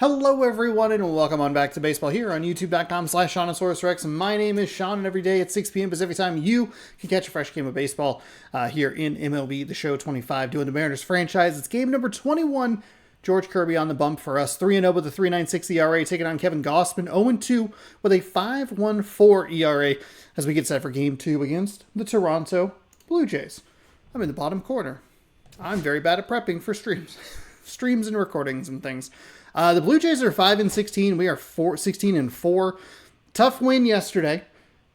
Hello everyone and welcome on back to baseball here on youtube.com/SeanOsaurusRex. My name is Sean and every day at 6 p.m. Pacific time you can catch a fresh game of baseball here in MLB The Show 25 doing the Mariners franchise. It's game number 21. George Kirby on the bump for us. 3-0 with a 3.96 ERA, taking on Kevin Gausman. 0-2 with a 5.14 ERA as we get set for game 2 against the Toronto Blue Jays. I'm in the bottom corner. I'm very bad at prepping for streams. Streams and recordings and things. The Blue Jays are 5-16. We are 16-4. Tough win yesterday.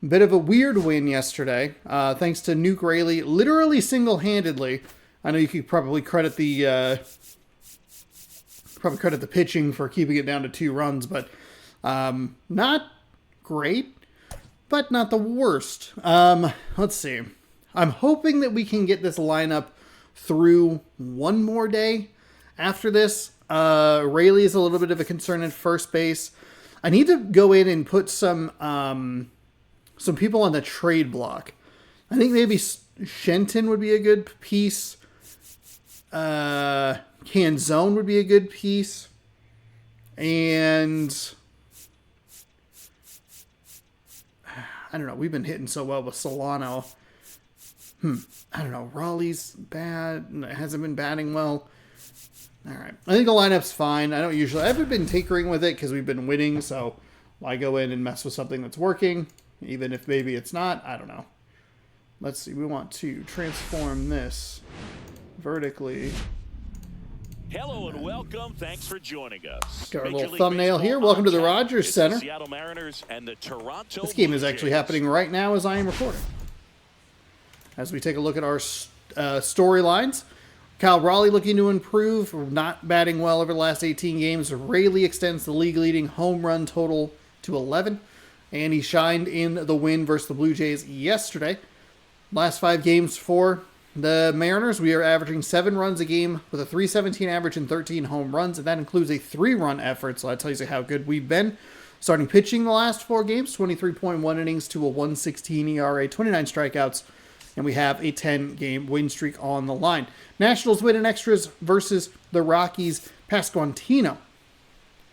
Bit of a weird win yesterday. Thanks to Nuke Raley, literally single-handedly. I know you could probably credit the pitching for keeping it down to 2 runs, but not great, but not the worst. Let's see. I'm hoping that we can get this lineup through one more day after this. Raley is a little bit of a concern at first base. I need to go in and put some people on the trade block. I think maybe Shenton would be a good piece. Canzone would be a good piece. And I don't know. We've been hitting so well with Solano. I don't know. Raleigh's bad. Hasn't been batting well. All right. I think the lineup's fine. I haven't been tinkering with it because we've been winning, so why go in and mess with something that's working, even if maybe it's not? I don't know. Let's see. We want to transform this vertically. Hello and welcome. Thanks for joining us. Got our little thumbnail here. Welcome to the Rogers Center. The Seattle Mariners and the Toronto This game Blue is actually Jays. happening right now as I am recording. As we take a look at our storylines. Kyle Raleigh looking to improve, not batting well over the last 18 games. Raley extends the league-leading home run total to 11, and he shined in the win versus the Blue Jays yesterday. Last 5 games for the Mariners, we are averaging 7 runs a game with a .317 average and 13 home runs, and that includes a 3-run effort, so that tells you how good we've been. Starting pitching the last 4 games, 23.1 innings to a 1.16 ERA, 29 strikeouts, and we have a 10-game win streak on the line. Nationals win in extras versus the Rockies. Pasquantino.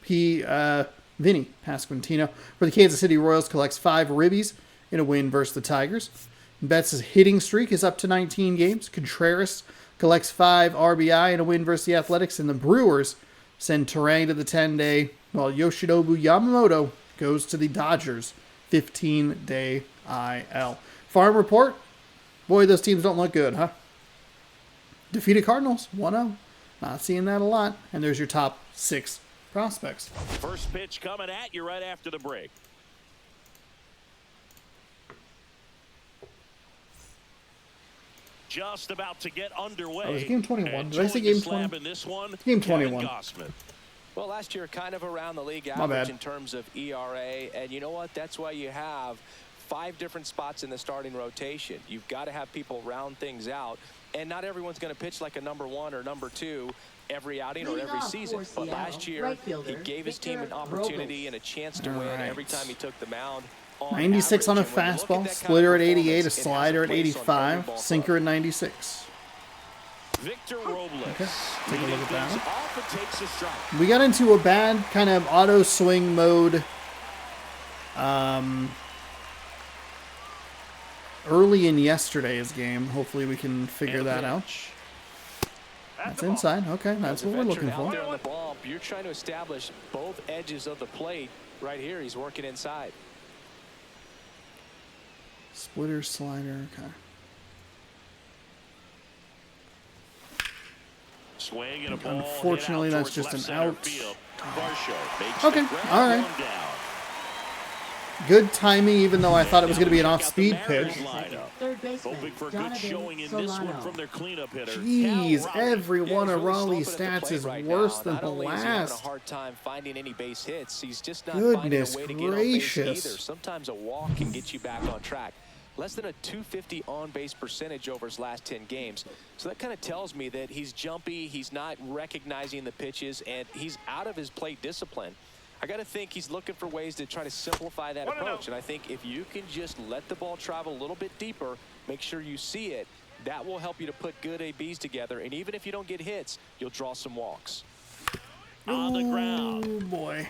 Vinny Pasquantino for the Kansas City Royals collects 5 ribbies in a win versus the Tigers. Betts' hitting streak is up to 19 games. Contreras collects 5 RBI in a win versus the Athletics. And the Brewers send Terang to the 10-day, while Yoshinobu Yamamoto goes to the Dodgers 15-day IL. Farm report. Boy, those teams don't look good, huh? Defeated Cardinals, 1-0. Not seeing that a lot. And there's your top 6 prospects. First pitch coming at you right after the break. Just about to get underway. Oh, it was game 21. Did I say game 20? In this one, game 21. Well, last year kind of around the league My average bad. in terms of ERA, and you know what? That's why you have 5 different spots in the starting rotation. You've got to have people round things out, and not everyone's going to pitch like a number 1 or number 2 every outing or every season. But last year, he gave his team an opportunity and a chance to win every time he took the mound. 96 on a fastball, splitter at 88, a slider at 85, sinker at 96. Victor Robles. Okay, take a look at that. We got into a bad kind of auto swing mode early in yesterday's game. Hopefully we can figure that out. That's inside. Okay, that's what we're looking for. There on the ball, you're trying to establish both edges of the plate. Right here, he's working inside. Splitter, slider, okay. Swing and a ball. Unfortunately, that's just an out. Okay, all right. Good timing, even though I thought it was going to be an off-speed pitch. Hoping for a good showing in this one from their cleanup hitter. Jeez, every one of Raleigh's stats is worse than the last. last. A hard time finding any base hits. He's just not Goodness finding a way to get on base gracious. either. Sometimes a walk can get you back on track. Less than a .250 on-base percentage over his last 10 games. So that kind of tells me that he's jumpy, he's not recognizing the pitches, and he's out of his plate discipline. I got to think he's looking for ways to try to simplify that approach. And I think if you can just let the ball travel a little bit deeper, make sure you see it, that will help you to put good ABs together. And even if you don't get hits, you'll draw some walks. On the ground. Oh, boy.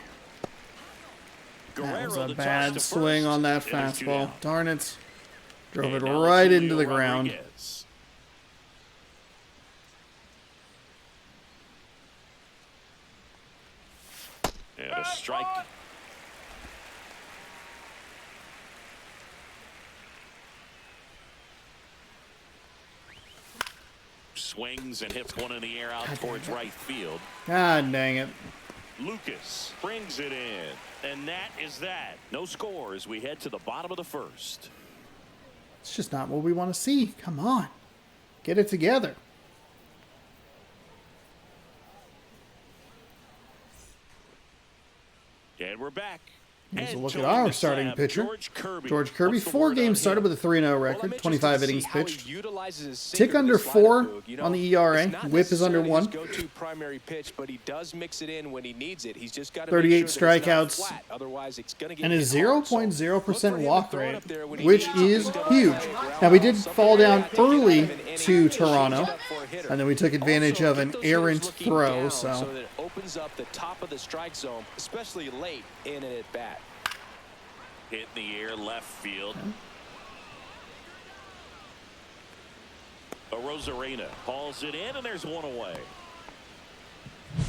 That Guerrero, was the a toss bad to swing first. on that It is 2 fastball. down. Darn it. Drove And it now right it's into the Julio ground. Rodriguez. And a strike. Swings and hits one in the air out towards right field. God dang it. Lucas brings it in. And that is that. No score as we head to the bottom of the first. It's just not what we want to see. Come on. Get it together. And we're back. Here's a And look at toting our the starting slab, pitcher. George Kirby. George Kirby, What's the 4 word games on started him? with a 3-0 Well, I'm record, interested 25 to see innings how he pitched. utilizes his Tick sinker in under this lineup, 4 Boog. You know, on the ERA. it's not Whip is under necessarily 1. his go-to primary pitch, but he does mix it in when he needs it. He's just got to 38 make sure that it's not strikeouts. flat. Otherwise, it's going to get And a hit hard. So 0.0% look walk for him to throw it rate, up there when he which needs to. is Double huge. play, ground Now, we ball, did something fall like down that to get out early of an inning, to change it Toronto, up for a hitter. and then we took advantage Also, of get an those hitters errant looking throw. down So that it opens up the top of the strike zone, especially late in an at-bat. Hit in the air, left field. A Rosarena hauls it in, and there's one away.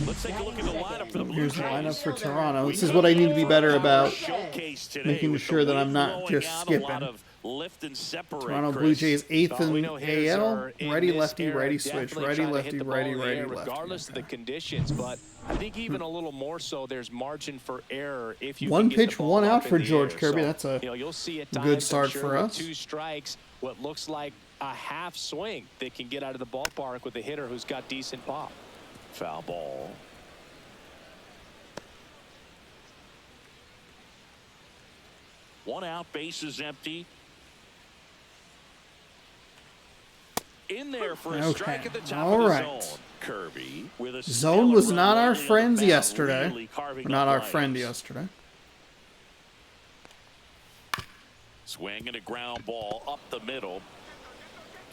Let's take a look at the lineup for the Blue here's the Jays. lineup for Toronto. This is what I need to be better about. Showcase today making with sure the that I'm wind not blowing just out, skipping. a lot of lift and separate, Toronto Chris. Blue Jays 8th We in know hitters AL. are in Righty, this lefty, era righty switch. definitely Righty, trying to lefty, hit the ball righty, in the righty, air lefty. regardless of the conditions, but I think even a little more so there's margin for error if you One can get pitch, the ball one up out in for the George air. Kirby. So, That's a you know, you'll see at good times, I'm start sure, for with us. 2 strikes, what looks like a half swing that can get out of the ballpark with a hitter who's got decent pop. Foul ball. One out, bases empty. In there for a Okay, strike at the top all of the right. zone. Kirby with a Zone was stellar not run our lately on the friends mound, yesterday. really carving Not up our runs. friend yesterday. Swing and a ground ball up the middle.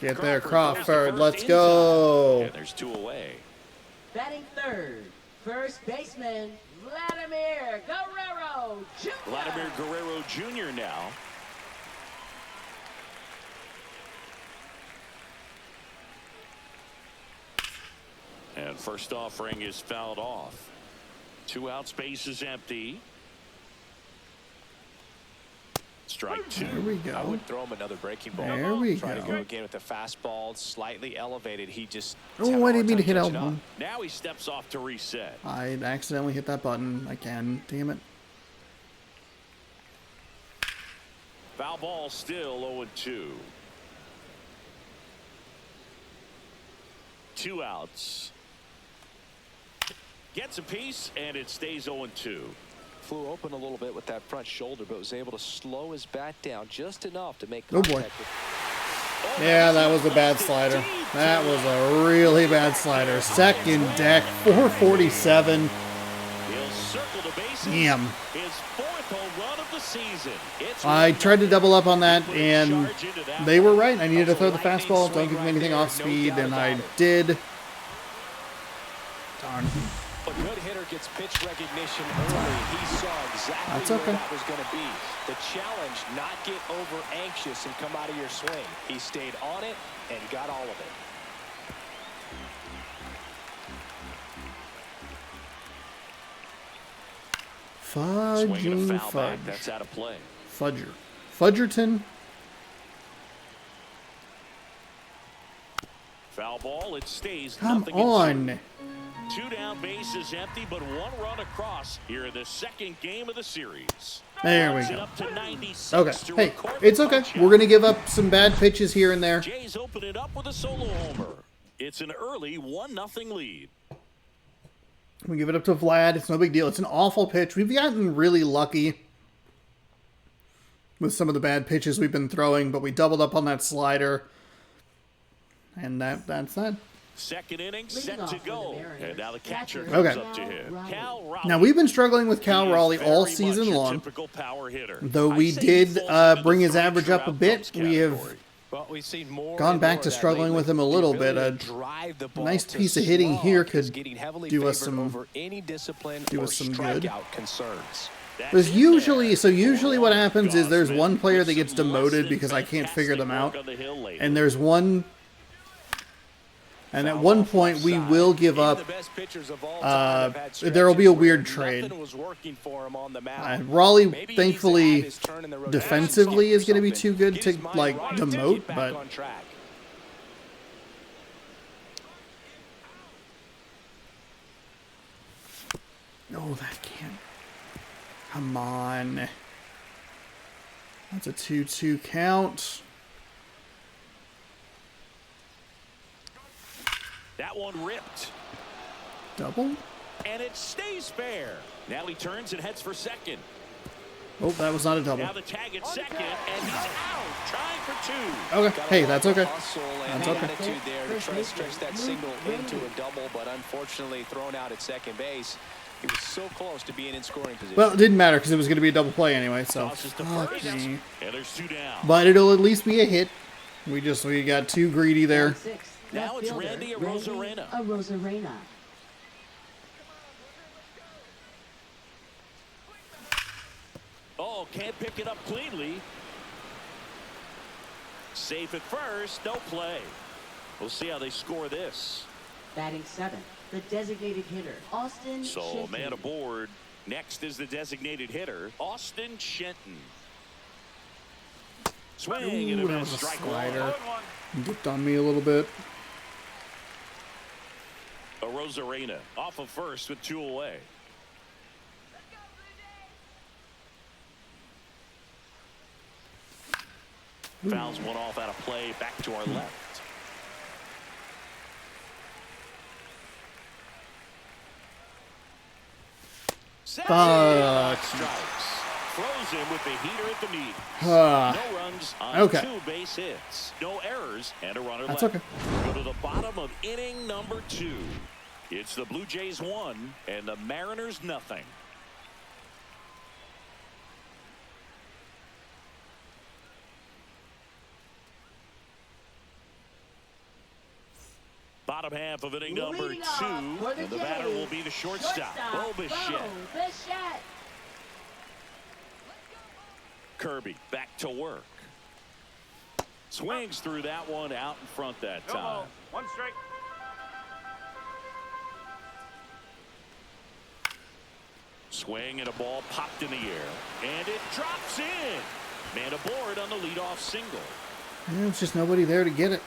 Get there, Crawford throws to Crawford. first Let's in go. And there's 2 away. Batting third, first baseman, Vladimir Guerrero Jr. Vladimir Guerrero Jr. now. And first offering is fouled off. 2 outs, base is empty. Strike 2. There we I go. would throw him another breaking ball. There we Try to go. go again with the fastball, slightly elevated. He just Oh, I didn't mean to hit out. L1. Now he steps off to reset. I accidentally hit that button again. Damn it. Foul ball still 0-2. 2 outs. Gets a piece, and it stays 0-2. Flew open a little bit with that front shoulder, but was able to slow his bat down just enough to make Oh, contact boy. with Yeah, that was a bad slider. That was a really bad slider. Second deck, 447. He'll circle the bases. Damn. His 4th home run of the season. It's I tried to double up on that, Put a and charge into that they were one. right. I needed to That throw was the a lightning fastball. Don't swing give him right anything there, off no speed, doubt and I about it. did. Darn. A good hitter gets pitch recognition early. He saw exactly That's where okay. that was going to be. The challenge, not get over anxious and come out of your swing. He stayed on it and got all of it. Swinging a Fudging foul fudge. back. That's out of play. Fudger. Fudgerton. Foul ball. It stays. Come nothing in on. 2 down, bases empty, but 1 run across here in the 2nd game of the series. There we Runs it go. up to 96 Okay. to Hey, record it's the okay. punch-out. We're going to give up some bad pitches here and there. Jays open it up with a solo homer. It's an early 1-0 lead. We give it up to Vlad. It's no big deal. It's an awful pitch. We've gotten really lucky with some of the bad pitches we've been throwing, but we doubled up on that slider. And that's that. 2nd inning Leading set off to for the go. Mariners, And now the catcher catcher, comes Okay. up to him. Raleigh. Cal Raleigh. Now, we've been struggling with He Cal is Raleigh all very season much a long. typical power hitter. Though I we say he did falls into the bring his 3 average up a true bit, outcomes we have category. Well, we've seen more Gone and back more to of that struggling lately. with him a The little ability bit. to drive the ball Nice to piece of hitting slog here is could getting heavily do us favored some over any discipline do or us some good. strikeout concerns. Because usually what happens is there's one player that gets demoted because I can't figure them out, and there's one, and at one point we will give up. There will be a weird trade. Raleigh, thankfully, defensively is going to be too good to like demote, but. No, that can't. Come on. That's a 2-2 count. That one ripped. Double? And it stays fair. Now he turns and heads for second. Oh, that was not a double. Now the tag at second, and he's out, trying for two. Okay, hey, that's okay. That's okay. Attitude there to try to stretch that single into a double, but unfortunately thrown out at second base. He was so close to being in scoring position. Well, it didn't matter because it was going to be a double play anyway, so. And there's two down. But it'll at least be a hit. We got too greedy there. Now it's Randy Arozarena. Oh, can't pick it up cleanly. Safe at first, no play. We'll see how they score this. Batting 7th, the designated hitter, Austin So Shenton. a man aboard. Next is the designated hitter, Austin Shenton. Swing and a Ooh, that miss, was a strike slider. one. Dipped on me a little bit. Arozarena off of first with 2 away. Fouls one off out of play, back to our left. Fuck. Strikes. Throws him with the heater at the knee. No runs on Okay. 2 base hits. No errors and a runner That's left. okay. Go to the bottom of inning number 2. It's the Blue Jays 1 and the Mariners nothing. Bottom half of inning number 2. Leading off for And the batter will be the shortstop, Bo Bichette. Kirby back to work. Swings through that one out in front that time. 1 strike. Swing and a ball popped in the air. And it drops in. Man aboard on the leadoff single. There's just nobody there to get it.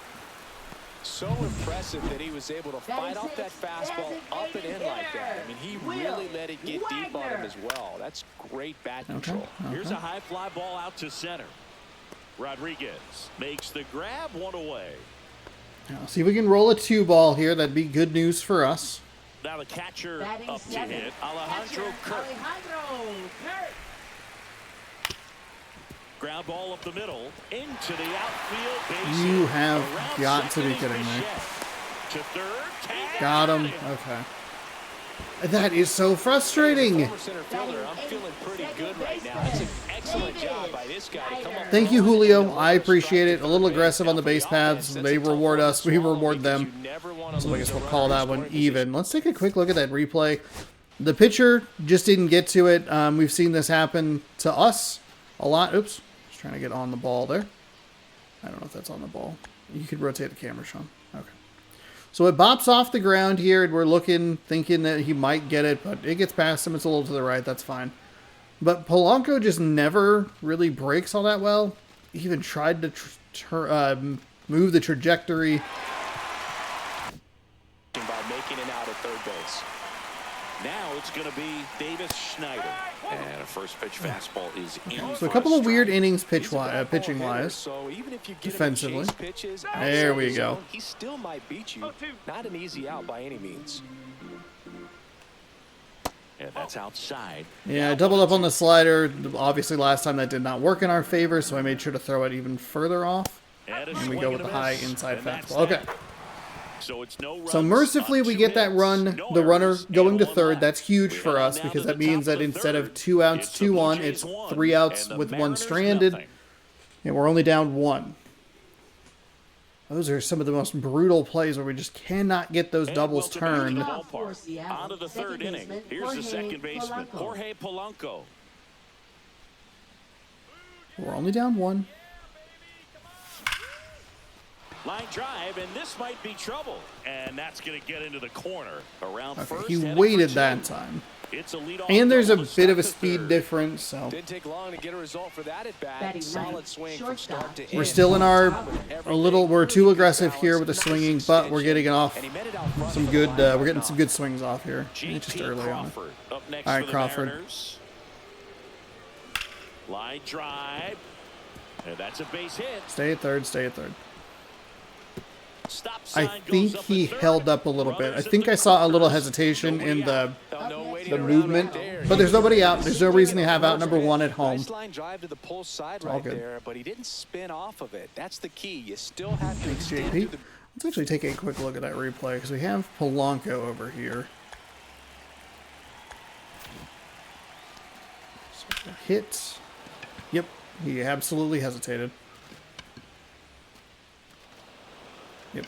So impressive that he was able to fight off that fastball up and in like that. I mean, he really let it get deep on him as well. That's great bat control. Here's a high fly ball out to center. Rodriguez makes the grab, 1 away. Now, see if we can roll a 2 ball here. That'd be good news for us. Now the catcher Batting up to 7th, hit, Alejandro Kirk. Ground ball up the middle into the outfield base. You have Around got to second be is kidding me. Bichette. To third, tag. Got him. Okay. That is so frustrating. Former center fielder, I'm feeling pretty good right now. It's an excellent job by this guy to come up. Thank you, Julio. I appreciate it. A little aggressive on the base paths. They reward us. We reward them. So I guess we'll call that one even. Let's take a quick look at that replay. The pitcher just didn't get to it. We've seen this happen to us a lot. Oops. Just trying to get on the ball there. I don't know if that's on the ball. You could rotate the camera, Sean. Okay. So it bops off the ground here, and we're looking, thinking that he might get it, but it gets past him. It's a little to the right. That's fine. But Polanco just never really breaks all that well. He even tried to move the trajectory. By making it out at third base. Now it's going to be Davis Schneider. And a first pitch fastball is in. So a couple of weird innings pitching wise. So even if you get Defensively. him to chase pitches, There we go. he still might beat you. Not an easy out by any means. And that's outside. Yeah, I doubled up on the slider. Obviously, last time that did not work in our favor, so I made sure to throw it even further off. And we go with the high inside fastball. Okay. So it's no runs So mercifully, on we 2 get that hits, run, no the runner errors, going to and 1 third. left. That's huge We for head us on down because to that the means top that of the instead of third. 2 outs, It's the Blue 2-1, Jays it's 1 3 outs and the with 1 Mariners stranded. nothing. And we're only down 1. Those are some of the most brutal plays where we just cannot get those doubles turned. On to the third inning. Here's the second baseman, Jorge Polanco. We're only down 1. Line drive, and this might be trouble. And that's going to get into the corner. Around first. He waited that time. It's a leadoff And there's a double to bit of a start the speed third. difference, so Didn't take long to get a result for that at bat. Batting Solid ninth, swing from shortstop. start to end. we're still in we're too aggressive here with the swinging, but we're getting off And he made it out front some for good, the line we're getting runoff. some good swings off here. J.P. Just early on. Crawford up next All right, for the Crawford. Mariners. Line drive. And that's a base hit. Stay at third, stay at third. Stop I sign goes think up he at third. held up a little bit. I Runners think at I the saw a little corners. hesitation in the No movement, but there's nobody out. There's no reason to have out number 1 at home. Nice line drive to the pull side all right good. there, but he didn't spin off of it. That's the key. You still have to Thanks, extend JP. through the Let's actually take a quick look at that replay because we have Polanco over here. So hit. Yep, he absolutely hesitated. Yep.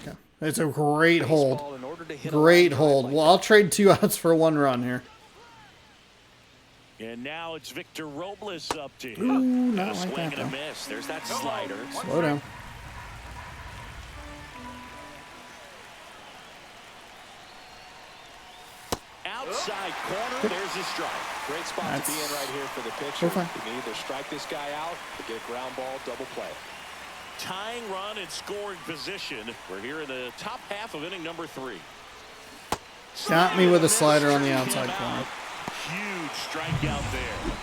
Okay. It's a great hold. baseball in order to hit a Great line drive hold. like Well, I'll trade 2 outs for 1 run here. And now it's Victor Robles up to him. Ooh, And not a like swing that, and a though. miss. There's that slider. Slow down. Outside corner. There's a strike. Great spot That's- to be in right here for the pitcher. We're fine. You can either strike this guy out or get a ground ball double play. Tying run in scoring position. We're here in the top half of inning number 3. Got me with a slider on the Came outside out. corner. Huge strikeout there.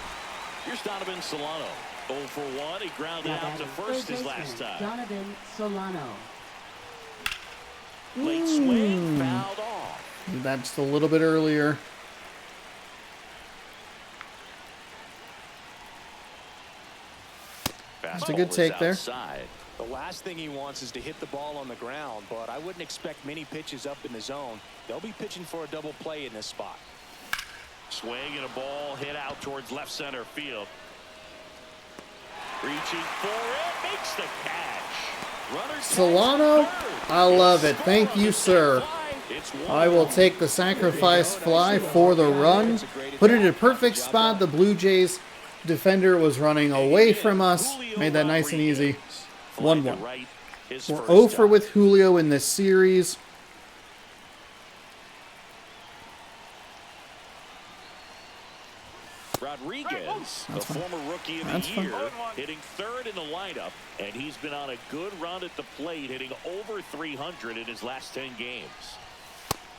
Here's Donovan Solano. 0 for 1. He grounded Now out to batting first third his last baseman, time. Donovan Solano. Late swing, fouled off. That's a little bit earlier. That's a good take there. The last thing he wants is to hit the ball on the ground, but I wouldn't expect many pitches up in the zone. They'll be pitching for a double play in this spot. Swing and a ball hit out towards left center field. Reaching for it, makes the catch. Runner Solano, I love it. Thank you, sir. I will take the sacrifice fly for the run. Put it in a perfect spot. The Blue Jays defender was running away from us. Made that nice and easy. 1-1. We're 0 for with Julio in this series. Rodriguez, the former rookie of the year, hitting third in the lineup, and he's been on a good run at the plate, hitting over 300 in his last 10 games.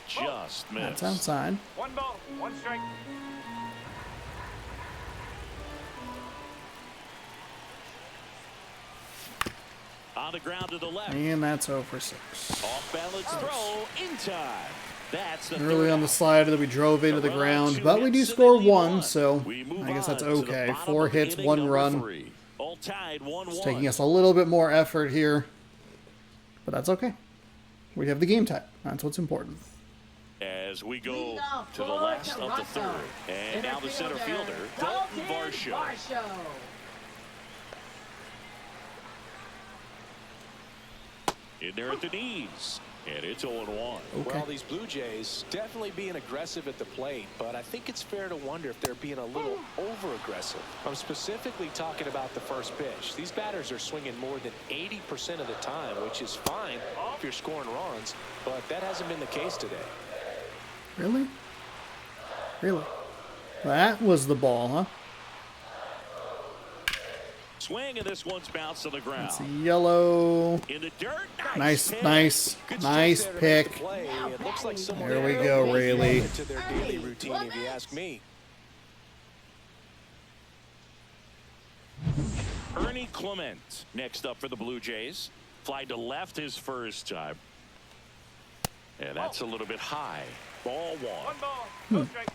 Just missed. That's outside. 1 ball, 1 strike. On the ground to the left. And that's 0 for 6. Off balance throw in time. That's the Early third on the out. slider that we drove into the A run on ground, 2 but we do hits score in inning 1, so We move I guess that's on to the okay. bottom 4 of hits, inning 1 number run. 3. All tied 1-1. It's taking us a little bit more effort here, but that's okay. We have the game tie. That's what's important. As we go Leading off to the for last of the Toronto. third. And now the center fielder, Dalton Varsho. In there at the knees. And it's 0-1. Okay. Well, these Blue Jays definitely being aggressive at the plate, but I think it's fair to wonder if they're being a little over-aggressive. I'm specifically talking about the first pitch. These batters are swinging more than 80% of the time, which is fine if you're scoring runs, but that hasn't been the case today. Really? Really? That was the ball, huh? Swing, and this one's bounced to the ground. It's yellow. In the dirt. Nice, pick. nice, Good nice stuff there to make pick. the play. It looks like someone There we there go, really Rayleigh. added to their daily routine, if you ask me. Ernie Clement next up for the Blue Jays. Fly to left his first time. And that's a little bit high. Ball 1. 1 ball, no strike.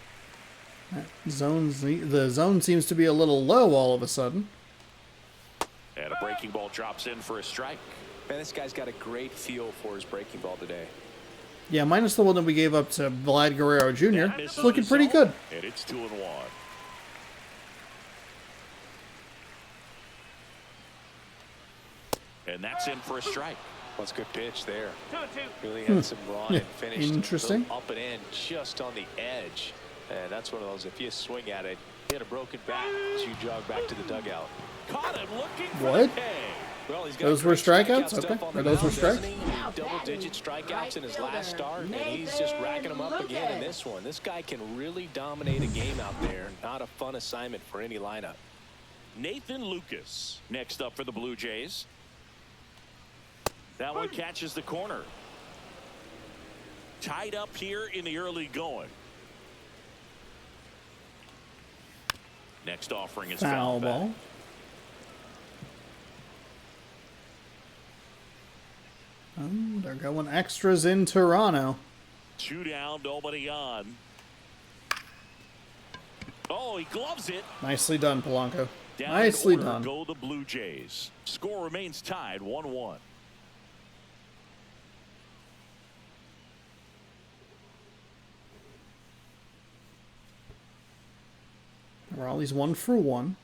The zone seems to be a little low all of a sudden. And a breaking ball drops in for a strike. Man, this guy's got a great feel for his breaking ball today. Yeah, minus the one that we gave up to Vlad Guerrero Jr. That It's misses looking the pretty zone, good. And it's 2-1. And that's in for a strike. Well, it's a good pitch there. 2-2. Really had some run and finished Interesting. up and in just on the edge. And that's one of those, if you swing at it, hit a broken bat as you jog back to the dugout. Caught him looking for What? the K. Well, he's got Those were strikeouts? Okay. Or those were strikes? Double-digit strikeouts in his last start, and he's just racking them up again in this one. This guy can really dominate a game out there. Not a fun assignment for any lineup. Nathan Lucas next up for the Blue Jays. That one catches the corner. Tied up here in the early going. Next offering is Foul foul back. ball. They're going extras in Toronto. 2 down, nobody on. Oh, he gloves it. Nicely done, Polanco. Down Nicely in order done. go the Blue Jays. Score remains tied 1-1. Raleigh's 1 for 1.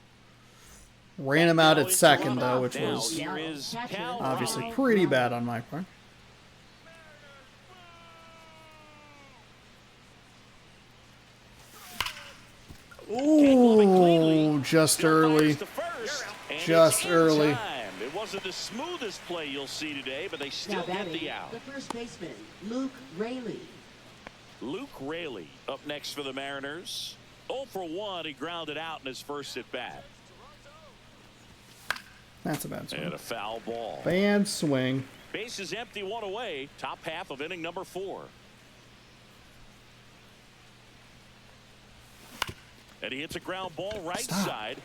Ran him out at second, though, which was Here is Cal obviously Raleigh. pretty bad on my part. Ooh, just early. Just early. It wasn't the smoothest play you'll see today, but they still Now get batting, the out. the first baseman, Luke Raley. Luke Raley up next for the Mariners. 0 for 1. He grounded out in his first at bat. That's a bad swing. And a foul ball. Bad swing. Base is empty, 1 away. Top half of inning number 4. And he hits a ground ball right Stop. side.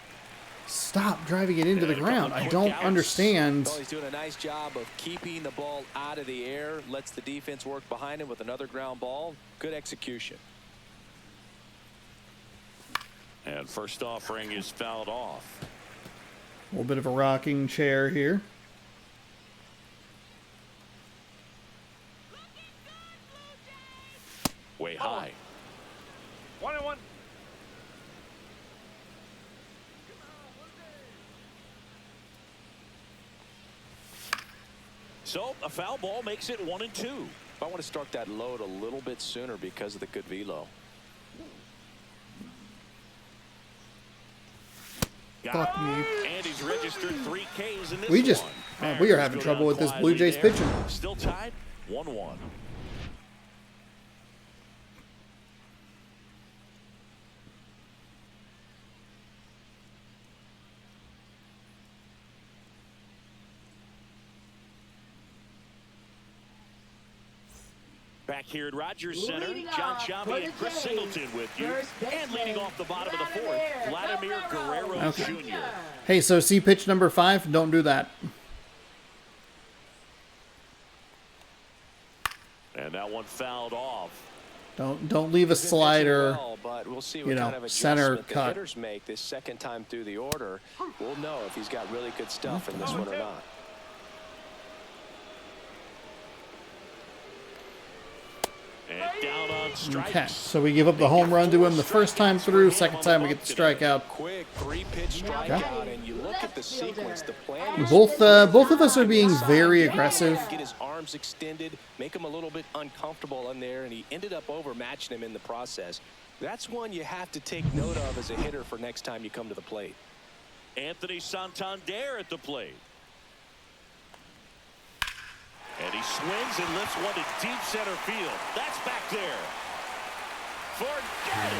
Stop driving it into the And a couple ground. I quick don't outs. understand. Well, he's doing a nice job of keeping the ball out of the air. Lets the defense work behind him with another ground ball. Good execution. And first offering is fouled off. A little bit of a rocking chair here. Way high. 1-1. So a foul ball makes it 1-2. I want to start that load a little bit sooner because of the good velo. Fuck me. And he's registered 3 Ks in this We just, one. we are having Mariners trouble go with down this Blue quietly Jays there. pitching. Still tied 1-1. Back here at Rogers Center, Leading John off Sciambi for and the Chris Jays, Singleton with you. first And leading baseman, off the bottom of the 4th, Vladimir Guerrero Okay. Jr. Hey, so see pitch number 5? Don't do that. And that one fouled off. Don't leave a Been pitching slider. well, but we'll see what you know, kind of center adjustment the cut. hitters make this second time through the order. We'll know if he's got really good stuff in this one or not. And down on strikes. Okay, so we give up the home run to him the first time through. Second time we get the strikeout. Quick 3-pitch strikeout, and you look at the sequence. The plan was Both of us are being very aggressive. get his arms extended, make him a little bit uncomfortable in there, and he ended up overmatching him in the process. That's one you have to take note of as a hitter for next time you come to the plate. Anthony Santander at the plate. And he swings and lifts one to deep center field. That's back there. Forget it.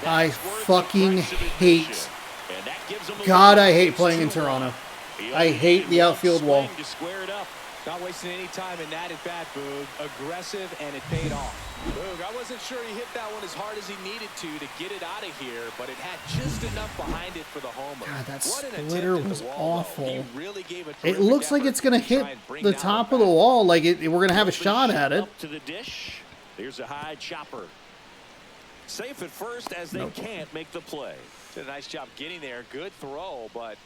I That's worth fucking the hate. precipitation. And that gives him a God, lead. I hate playing in It's 2-1. Toronto. He I only hate needed the one outfield swing wall. to square it up. Not wasting any time in that at bat, Boog. Aggressive, and it paid off. Boog, I wasn't sure he hit that one as hard as he needed to get it out of here, but it had just enough behind it for the homer. God, that What an splitter attempt at was the wall, though. awful. He really gave a It terrific looks like effort it's going to try hit and bring the down top the of the bat. wall. Like we're going to have a Open shot at it. Up to the dish. Here's a high chopper. Safe at first as they can't make the play. Did a nice job getting there. Good throw, but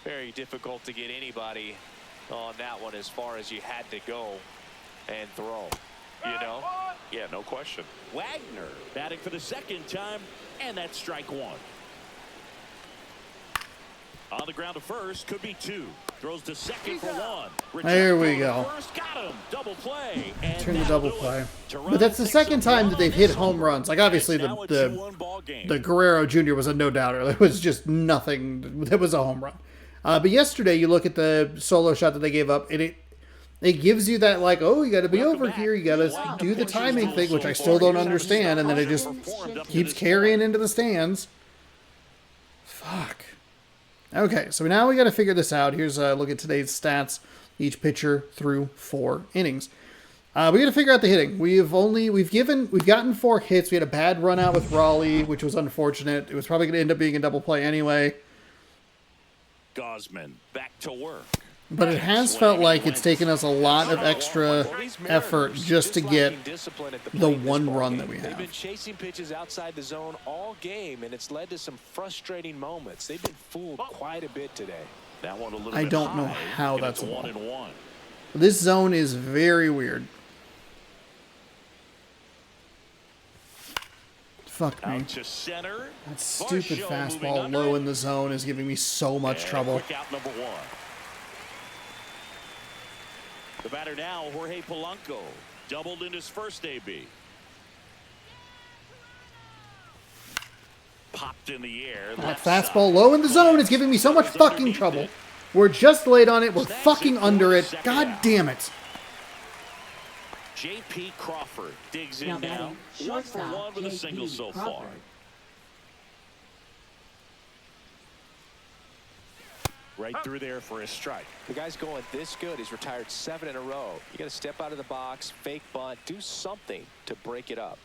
very difficult to get anybody on that one as far as you had to go and throw. You know? Yeah, no question. Wagner batting for the second time, and that's strike 1. On the ground to first, could be 2. Throws to second for one. There we go. First, got him. Double play. And Turn the double play. Toronto But that's the second time that they've hit home runs. Like, obviously, the Guerrero Jr. was a no-doubter. There was just nothing. That was a home run. But yesterday, you look at the solo shot that they gave up, and it gives you that, like, oh, you got to be over here. You got to do the timing thing, which I still don't understand. And then it just keeps carrying into the stands. Fuck. Okay, so now we got to figure this out. Here's a look at today's stats. Each pitcher through 4 innings. We got to figure out the hitting. We've gotten 4 hits. We had a bad run out with Raleigh, which was unfortunate. It was probably going to end up being a double play anyway. Gosman back to work. But it has felt like it's taken us a lot of extra effort just to get the one run that we have. They've been chasing pitches outside the zone all game, and it's led to some frustrating moments. They've been fooled quite a bit today. That one a little I bit don't know high, how and that's it's a 1-1. This zone is very weird. Fuck me. Out to center. That stupid Varsho fastball moving low under. in the zone is giving me so much And trouble. quick out number 1. The batter now, Jorge Polanco, doubled in his first AB. Popped in the air. That left fastball side. low in the zone is giving me so much Goes fucking underneath trouble. it. We're just late on it. We're Snags fucking it for under it. second God out. damn it. J.P. Crawford digs in Now now. batting, 1 for shortstop 1 with a J.P. single so far. Crawford. Right through there for a strike. The guy's going this good. He's retired 7 in a row. You got to step out of the box, fake bunt, do something to break it up.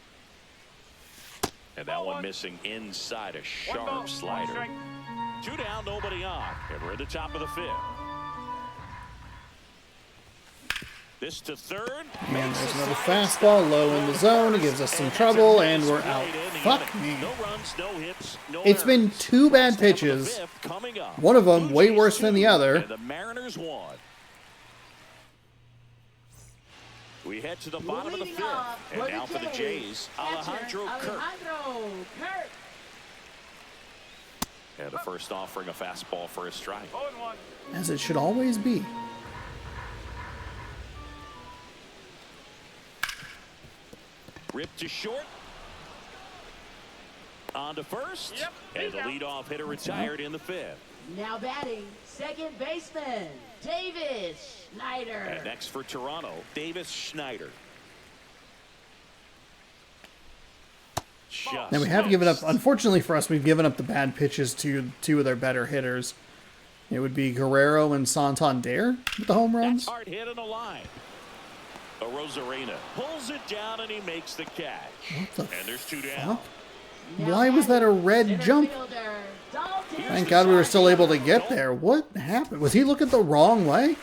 And that one missing inside a sharp slider. 2 down, nobody on. And we're at the top of the 5th. This to third. Man, there's another fastball low in the zone. It gives us some trouble, and we're out. Fuck me. No runs, no hits, no It's been errors. 2 bad Top of the pitches. 5th coming up. One of them Blue way Jays worse than the 2, other. and the Mariners 1. We head to the bottom of the 5th. And now for the Jays, Alejandro Kirk. And the first offering a fastball for a strike. As it should always be. Ripped to short. On to first. Yep, And the he's out. leadoff hitter retired in the 5th. Now batting, second baseman, Davis Schneider. And next for Toronto, Davis Schneider. Just Now we have given up, missed. unfortunately for us, we've given up the bad pitches to 2 of their better hitters. It would be Guerrero and Santander with the home That's runs. hard hit on the line. A Rosarena pulls it down and he makes the catch. What the And there's 2 down. fuck? Why was that a red Center jump? fielder, Dalton. Thank God we were still able to get there. What happened? Was he looking the wrong way?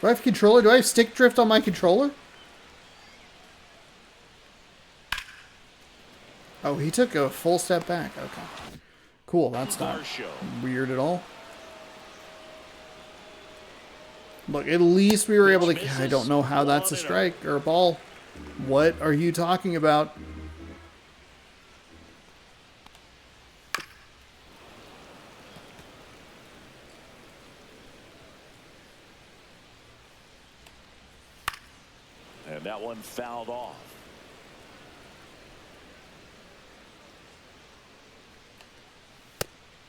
Do I have controller? Do I have stick drift on my controller? Oh, he took a full step back. Okay. Cool. That's not Varsho. weird at all. Look, at least we were able to... I don't know how that's a strike or a ball. What are you talking about? And that one fouled off.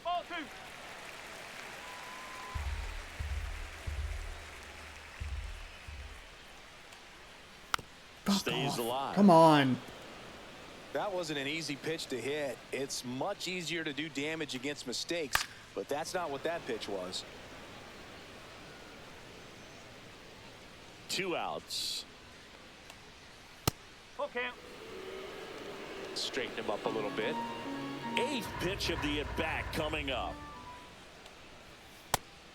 Ball 2. Fuck Stays off. alive. Come on. That wasn't an easy pitch to hit. It's much easier to do damage against mistakes, but that's not what that pitch was. 2 outs. Full count. Straighten him up a little bit. 8th pitch of the at-bat coming up.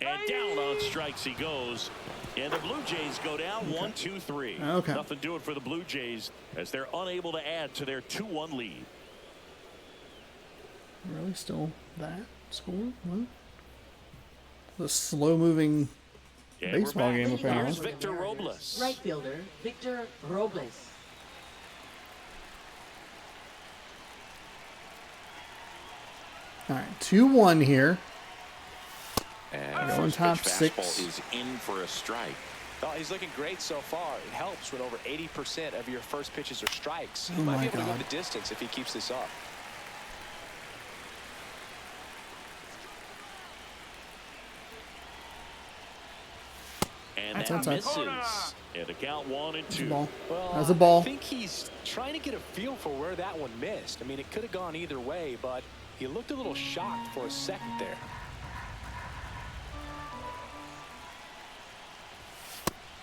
And down on strikes he goes. And the Blue Jays go down 1-2-3. Okay. Nothing doing for the Blue Jays as they're unable to add to their 2-1 lead. Really still that score? What? The slow-moving And we're baseball back. game, apparently. Here's Victor Robles. Right fielder, Victor Robles. All right, 2-1 here. And Going first top pitch 6. fastball is in for a strike. Oh, he's looking great so far. It helps when over 80% of your first pitches are strikes. He Oh might my be able to God. go the distance if he keeps this up. And That's that outside. misses. And the count 1-2. Ball. Well, That's a ball. I think he's trying to get a feel for where that one missed. I mean, it could have gone either way, but he looked a little shocked for a second there.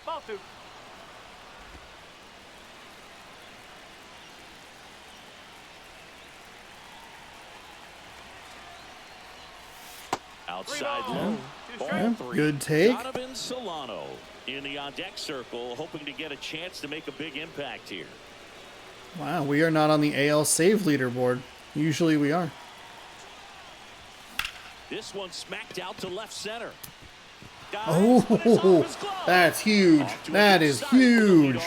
Ball 2. Outside Three low. balls. Two Ball strikes. 3. Good take. Donovan Solano in the on-deck circle, hoping to get a chance to make a big impact here. Wow, we are not on the AL save leaderboard. Usually we are. This one smacked out to left center. Oh, that's huge. That is huge.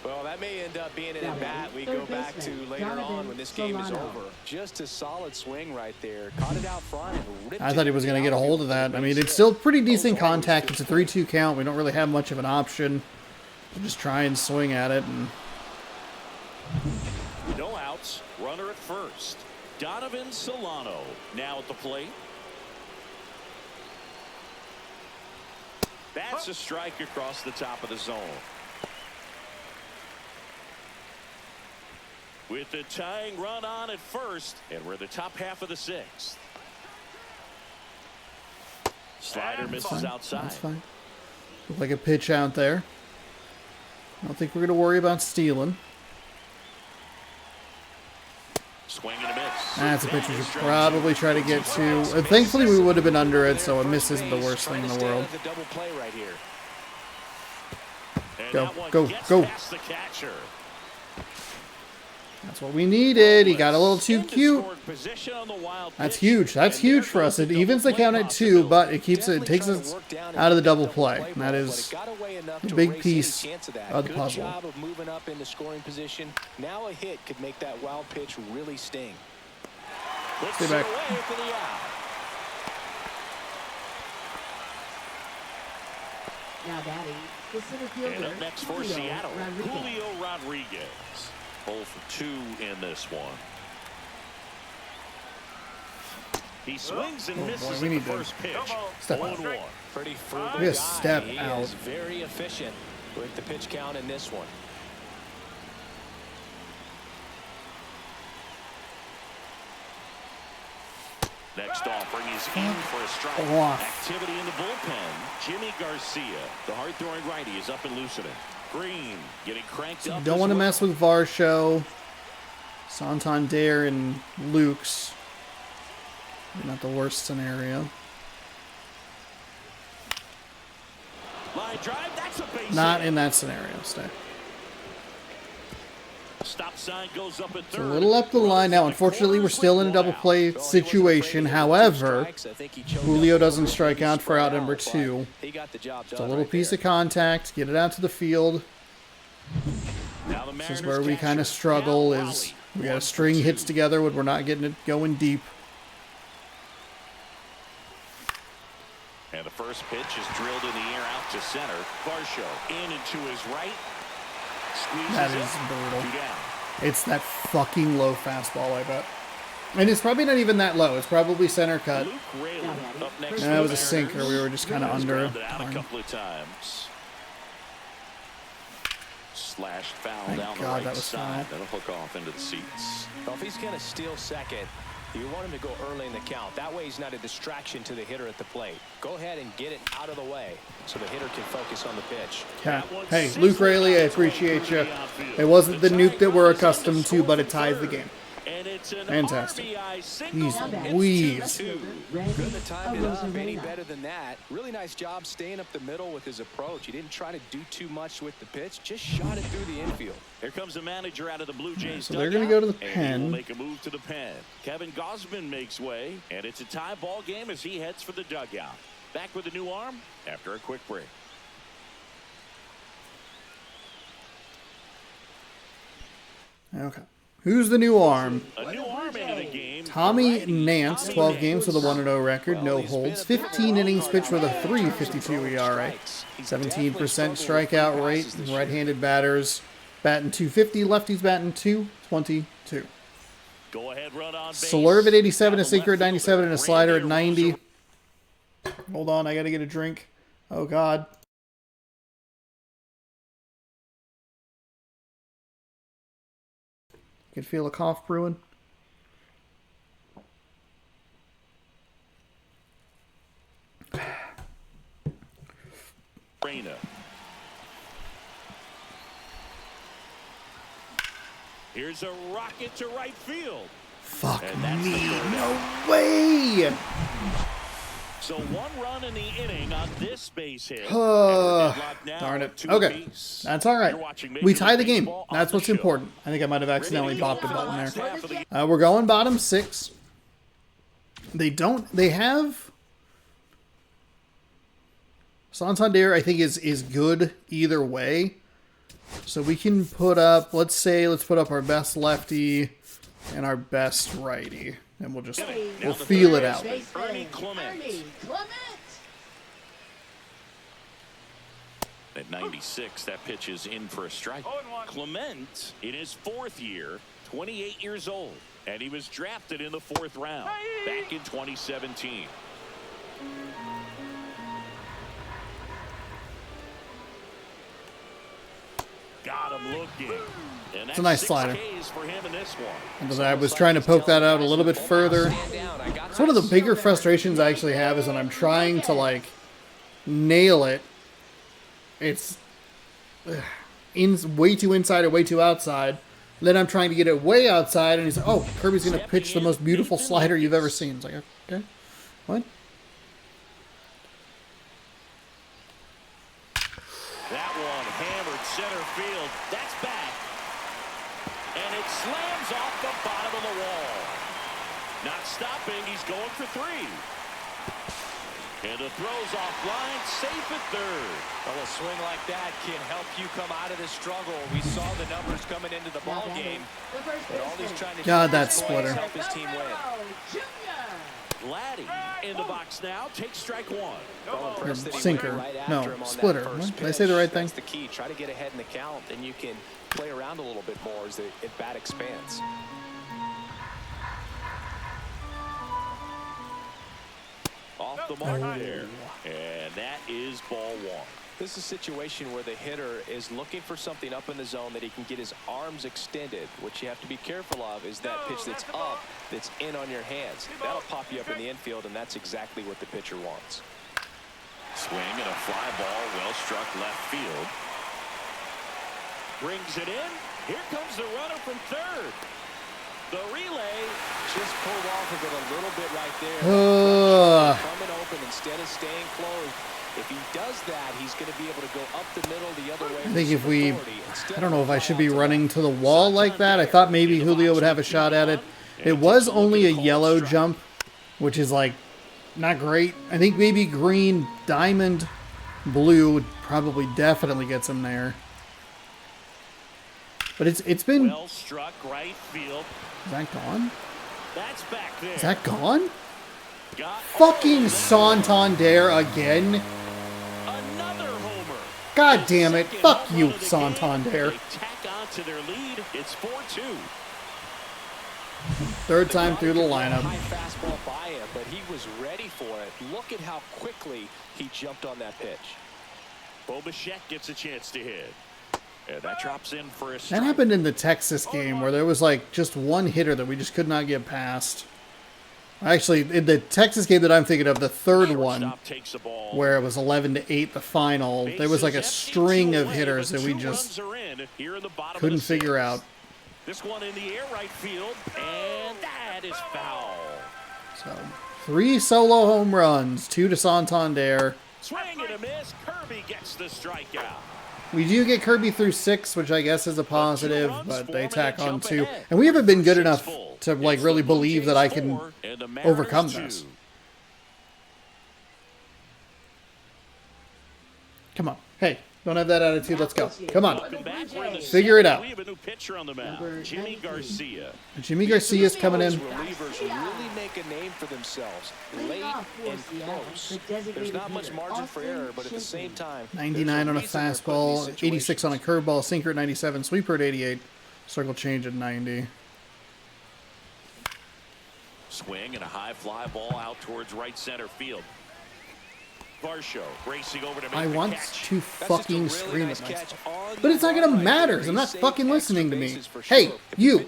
Well, that may end up being an Now at-bat we batting, go third back to baseman, later on Donovan when this game is Solano. over. Just a solid swing right there. Caught it out front and ripped I thought he was going to get a hold of that. I mean, it's still pretty decent contact. It's a 3-2 count. We don't really have much of an option. We'll just try and swing at it. And No outs. Runner at first. Donovan Solano now at the plate. That's a strike across the top of the zone. With the tying run on at first, and we're the top half of the 6th. Slider misses fine. outside. That's fine. Look like a pitch out there. I don't think we're going to worry about stealing. Swing and a miss. That's a pitch we should probably try to get to. Thankfully, we would have been under it, so a miss isn't the worst thing in the world. The double play right here. And Go, that one go, gets go. past the catcher. That's what we needed. He got a little too cute. That's huge. That's huge for us. It evens the count at 2, but it keeps it takes us out of the double play. And that is a big piece of the Good puzzle. job of moving up into scoring position. Now a hit could make that wild pitch really sting. Stay back. Now batting, the center And fielder, up next for Julio Seattle, Rodriguez. Julio Rodriguez. 0 for 2 in this one. He swings and Oh, boy, misses we at need the to first pitch. step 0-1. Pretty frugal We guy. gotta step He out. is very efficient with the pitch count in this one. Next offering is in for a strike. Off. Activity in the bullpen. Jimmy Garcia, the hard-throwing righty, is up and loosening. Green getting cranked up. Don't want to mess with Varsho, Santander, and Luke's. Not the worst scenario. Line drive, that's a base Not hit. in that scenario. Stay. Stop sign goes up at It's a third. little up the line now. Unfortunately, we're still in a double play situation. However, Julio doesn't strike out for out number 2. He got the job It's a done little right piece there. of contact. Get it out to the field. Now the This is Mariners where we kind catcher, of struggle. Cal Is Raleigh. we got 1 to for string 2. hits together when we're not getting it going deep. And the first pitch is drilled in the air out to center. Varsho in and to his right. Squeezes That it. is brutal. 2 down. It's that fucking low fastball, I bet. And it's probably not even that low. It's probably center cut. Luke Raley up next. That for was the a sinker. Mariners. We were just kind of He's under. grounded out a couple of times. Slashed foul Thank down the God right that was side. foul. That'll hook off into the seats. Well, if he's going to steal second, you want him to go early in the count. That way he's not a distraction to the hitter at the plate. Go ahead and get it out of the way so the hitter can focus on the pitch. Yeah. Hey, Luke Raley, I appreciate you. It wasn't the nuke that we're accustomed to, but it ties the game. And it's an Fantastic. RBI single. Jeez It's Louise. 2-2. Couldn't have timed it up any Arozarena. better than that. Really nice job staying up the middle with his approach. He didn't try to do too much with the pitch, just shot it through the infield. Here comes the manager out of the Blue Jays. So they're gonna go to the and pen. he'll make a move to the pen. Kevin Gausman makes way, and it's a tie ball game as he heads for the dugout. Back with a new arm after a quick break. Okay. Who's the new arm? A new arm into the game. Tommy Nance, 12 games with a 1-0 record, no holds, 15 innings pitched with a 3.52 ERA, 17% strikeout rate, right-handed batters batting 250, lefties batting 222. Go ahead, run on base. Slurve at 87, a sinker at 97, and a slider at 90. Hold on, I gotta get a drink. Oh, God. Can feel a cough brewing. Reina. Here's a rocket to right field. Fuck me. No way. So 1 run in the inning on this base hit. Darn it. Okay. That's all right. We tie the game. That's what's important. I think I might have accidentally bopped a button there. We're going bottom 6. They have Santander, I think, is good either way. So we can put up, let's put up our best lefty and our best righty. And we'll feel it out. Ernie Clement. At 96, that pitch is in for a strike. Clement, in his 4th year, 28 years old. And he was drafted in the 4th round back in 2017. Got him looking. And it's a nice slider. For him in this one. Because I was trying to poke that out a little bit further. It's one of the bigger frustrations I actually have is when I'm trying to, like, nail it. It's way too inside or way too outside. Then I'm trying to get it way outside, and he's like, oh, Kirby's going to pitch the most beautiful slider you've ever seen. It's like, okay, what? That one hammered center field. That's back. And it slams off the bottom of the wall. Not stopping. He's going for 3. And the throw's offline, safe at 3rd. Well, a swing like that can help you come out of this struggle. We saw the numbers coming into the ball game. But all he's trying to God, that splitter. help his team win. Laddie in the box now. Takes strike 1. Or sinker. No, splitter. Did I say the right thing? That's the key. Try to get ahead in the count, and you can play around a little bit more as the at-bat expands. Off the mark there. And that is ball 1. This is a situation where the hitter is looking for something up in the zone that he can get his arms extended. What you have to be careful of is that pitch that's up, that's in on your hands. That'll pop you up in the infield, and that's exactly what the pitcher wants. Swing and a fly ball, well struck left field. Brings it in. Here comes the runner from 3rd. The relay just pulled off of it a little bit right there. Coming open instead of staying closed. If he does that, he's going to be able to go up the middle the other way. I think if we, I don't know if I should be running to the wall like that. I thought maybe Julio would have a shot at it. It was only a yellow jump, which is like not great. I think maybe green, diamond, blue would probably definitely get some there. But it's been. Well struck right field. Is that gone? That's back there. Is that gone? Fucking Santander again. Another homer. God damn it. Fuck you, Santander. They tack on to their lead. It's 4-2. 3rd time through the lineup. High fastball by him, but he was ready for it. Look at how quickly he jumped on that pitch. Bo Bichette gets a chance to hit. And that drops in for a strike. That happened in the Texas game where there was like just one hitter that we just could not get past. Actually, in the Texas game that I'm thinking of, the 3rd one, where it was 11-8 the final, there was like a string of hitters that we just couldn't figure out. This one in the air right field, and that is foul. So, 3 solo home runs, 2 to Santander. Swing and a miss. Kirby gets the strikeout. We do get Kirby through 6, which I guess is a positive, but they tack on 2. And we haven't been good enough to like really believe that I can overcome this. Come on. Hey, Don't have that attitude. Let's go. Come on. Welcome back. We're in the Figure it seventh. out. We have a new pitcher on the mound, Jimmy Garcia. Jimmy Garcia's coming in. Relievers really make a name for themselves late and close. There's not much margin for error, but at the same time, 99 on a fastball, 86 on a curveball, sinker at 97, sweeper at 88, circle change at 90. Swing and a high fly ball out towards right center field. Varsho racing over to make I the want catch. to fucking scream at myself. But it's not going to matter. I'm not fucking listening to me. Hey, you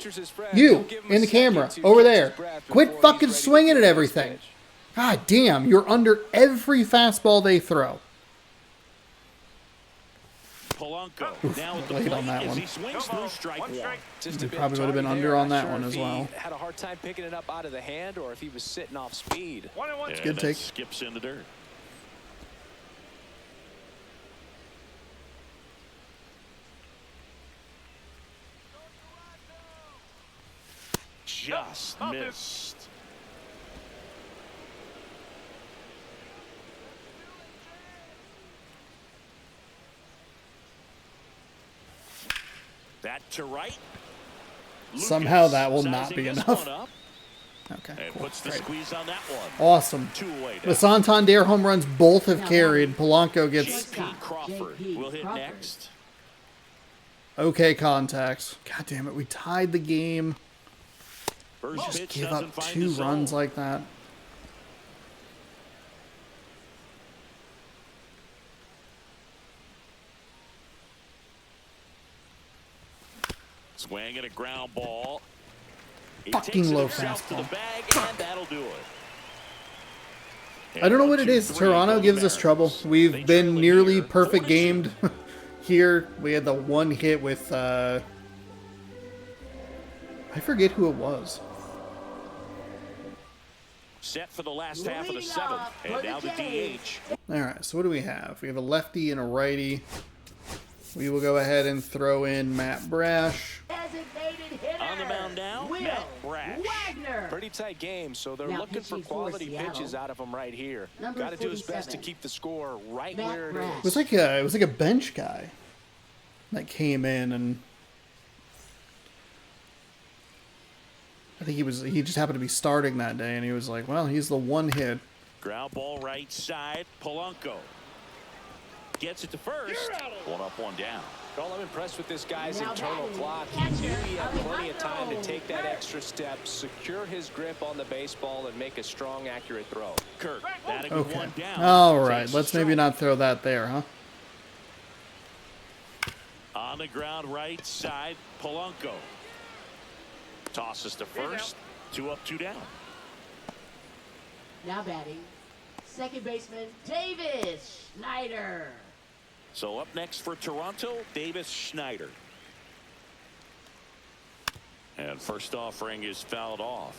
in the camera, over there. Quit fucking swinging at everything. God damn, you're under every fastball they throw. Polanco now at the late plate on that as one. he swings through strike one. He probably would have been under on that one as well. Had a hard time picking it up out of the hand, or if he was sitting off speed. 1-1. And good that take. skips in the dirt. Just missed. That to right. Somehow Lucas that will not sizing be this enough. one up Okay, and cool. puts the Great. squeeze on that one. Awesome. 2 away The down. Santander home runs both have carried. Polanco gets J.P. Crawford will hit next. okay contacts. God damn it, we tied the game. First Just pitch give doesn't up find 2 the runs zone. like that. Swing and a ground ball. He Fucking takes it low himself to the fastball. bag, and that'll do it. I don't know what it is. Toronto gives us trouble. We've been nearly perfect gamed here. We had the one hit with, I forget who it was. Set for the last half of the 7th, and now the DH. All right, so what do we have? We have a lefty and a righty. We will go ahead and throw in Matt Brash. Designated hitter. On the mound now, Will Matt Brash. Wagner. Pretty tight game, so they're Now looking for pitching for quality Seattle. pitches out of him right here. Number Got to do his best to 47, keep the score right Matt where it Brash. It was like a bench guy that came in, and I think he just happened to be starting that day, and he was like, well, he's the one hit. Ground ball right side. Polanco gets it to first. 1 up, 1 down. Well, I'm impressed with this guy's Now internal batting, clock. He catcher, knew he had plenty of time to Alejandro take that Kirk. extra step, secure his grip on the baseball, and make a strong, accurate throw. Kirk batting with Okay. 1 down. All right, Takes let's strike. maybe not throw that there, huh? On the ground right side, Polanco tosses to first. 2 up, 2 down. Now batting, second baseman Davis Schneider. So up next for Toronto, Davis Schneider. And first offering is fouled off.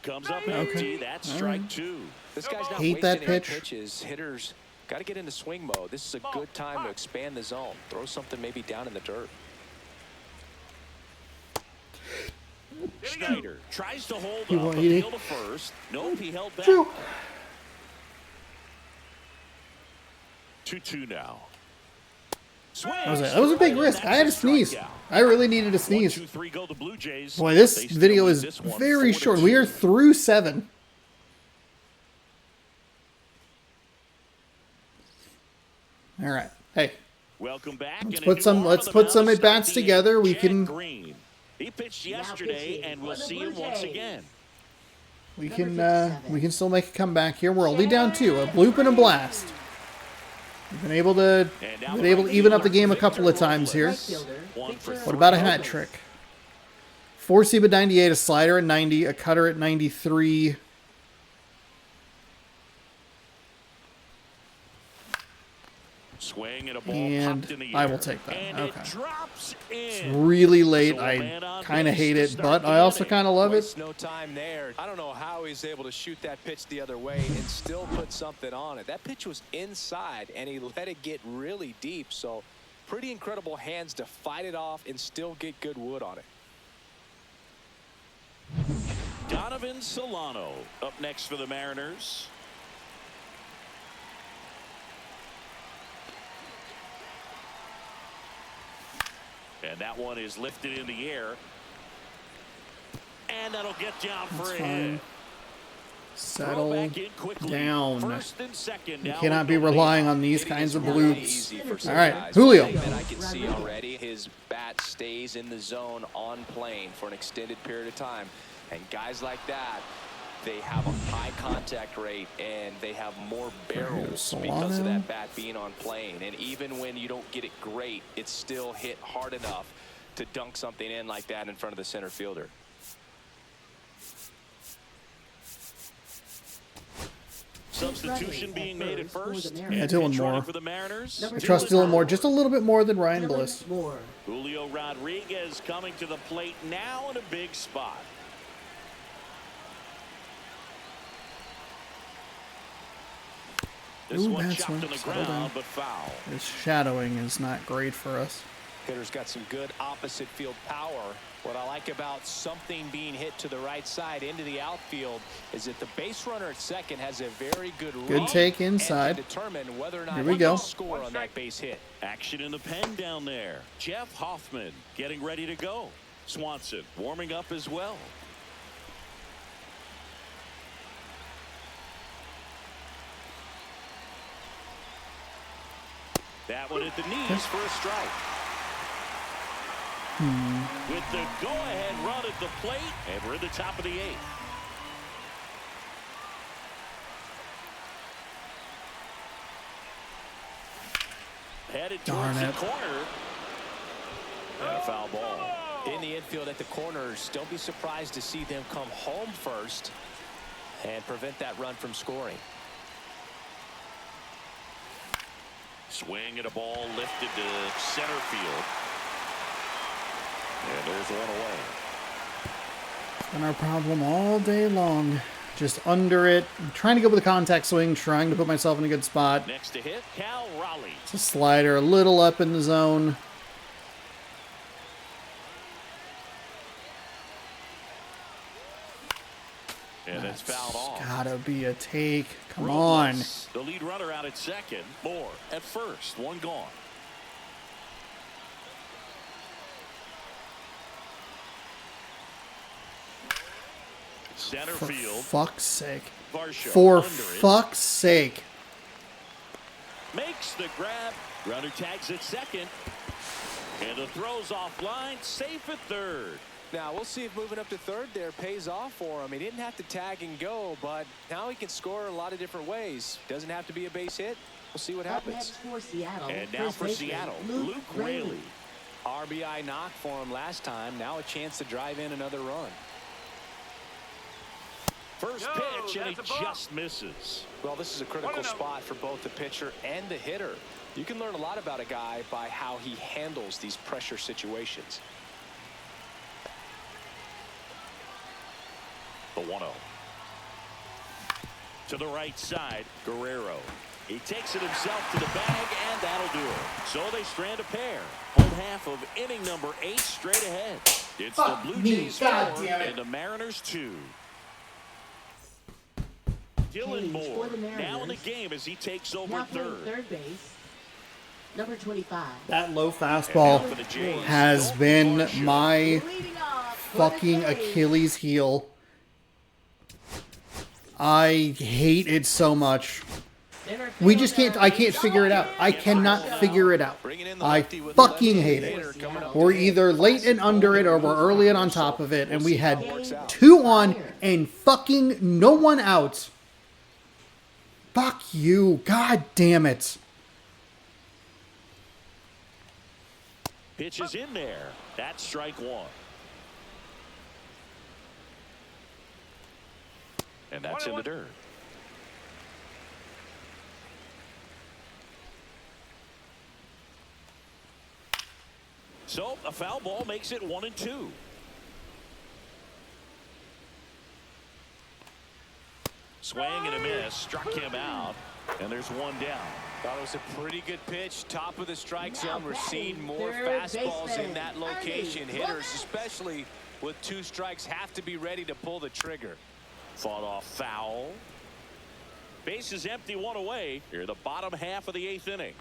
Comes up empty. That's strike 2. This guy's not Hate wasting that any pitch. pitches. Hitters got to get into swing mode. This is a good time to expand the zone. Throw something maybe down in the dirt. Schneider tries to hold You up, want- appeal to first. Nope, he held back. True. 2-2 now. That was a big risk. I had to sneeze. I really needed to sneeze. 1-2-3 go the Blue Jays. Boy, this They still video lead is this one very 4-2. short. We are through 7. All right. Hey, Welcome back. Let's and a put new some- arm let's on the put mound some to start at-bats the together. inning, We Jack can- Green. He pitched Now yesterday, pitching and we'll for the see Blue him once Jays. again. we Number can 57. we can still make a comeback here. We're only down 2. A bloop and a blast. We've been able to even up the game a couple of times here. Right fielder, One for Victor What about a hat Robles. trick? 4-seam at 98, a slider at 90, a cutter at 93. Swing and a ball And popped in the I air. will take that. And Okay. it drops It's in. really late. So a man I on kind of base hate to it, start but the I also inning. kind of love it. Waste no time there. I don't know how he's able to shoot that pitch the other way and still put something on it. That pitch was inside, and he let it get really deep. So pretty incredible hands to fight it off and still get good wood on it. Donovan Solano up next for the Mariners. And that one is lifted in the air. And that'll get down for a hit. Settle down. First and second. You cannot be relying on these kinds of bloops. All right, guys. Julio. And I can see already his bat stays in the zone on plane for an extended period of time. And guys like that, they have a high contact rate and they have more barrels because of that bat being on plane. And even when you don't get it great, it's still hit hard enough to dunk something in like that in front of the center fielder. Substitution being made at first. Yeah, Dylan Moore. For the Mariners. I trust Dylan Moore just a little bit more than Ryan Bliss. Julio Rodriguez coming to the plate now in a big spot. This one chopped to the ground, but foul. This shadowing is not great for us. Hitter's got some good opposite field power. What I like about something being hit to the right side into the outfield is that the base runner at second has a very good take inside. Determine whether or not Here we go. Score on that base hit. Action in the pen down there. Jeff Hoffman getting ready to go. Swanson warming up as well. That one at the knees for a strike. With the go-ahead run at the plate, and we're at the top of the eighth. Headed towards the corner. And a foul ball. In the infield at the corners, don't be surprised to see them come home first and prevent that run from scoring. Swing at a ball lifted to center field. And there's one away. It's been our problem all day long. Just under it. I'm trying to go with a contact swing, trying to put myself in a good spot. Next to hit, Cal Raleigh. It's a slider, a little up in the zone. And that's fouled off. Gotta be a take. Come on. The lead runner out at second. Moore at first. One gone. Center For field. fuck's sake. Varsho For under it. fuck's sake. Makes the grab. Runner tags at second. And the throw's offline. Safe at third. Now we'll see if moving up to third there pays off for him. He didn't have to tag and go, but now he can score a lot of different ways. Doesn't have to be a base hit. We'll see what happens. And now for Seattle, Luke Raley. RBI knock for him last time. Now a chance to drive in another run. First pitch, and he just misses. Well, this is a critical spot for both the pitcher and the hitter. You can learn a lot about a guy by how he handles these pressure situations. The 1-0. To the right side, Guerrero. He takes it himself to the bag, and that'll do it. So they strand a pair. Home half of inning number 8 straight ahead. It's the Blue Jays 4 and the Mariners 2. Dylan Moore now in the game as he takes over third base. Number 25. That low fastball has been my fucking Achilles heel. I hate it so much. We just can't, I can't figure it out. I cannot figure it out. I fucking hate it. We're either late and under it or we're early and on top of it. And we had 2 on and fucking no one out. Fuck you. God damn it. Pitch is in there. That's strike 1. And that's in the dirt. So a foul ball makes it 1-2. Swing and a miss, struck him out, and there's one down. That was a pretty good pitch. Top of the strike zone. We're seeing more fastballs in that location. Hitters, especially with 2 strikes, have to be ready to pull the trigger. Fought off foul. Base is empty, 1 away. Here the bottom half of the 8th inning.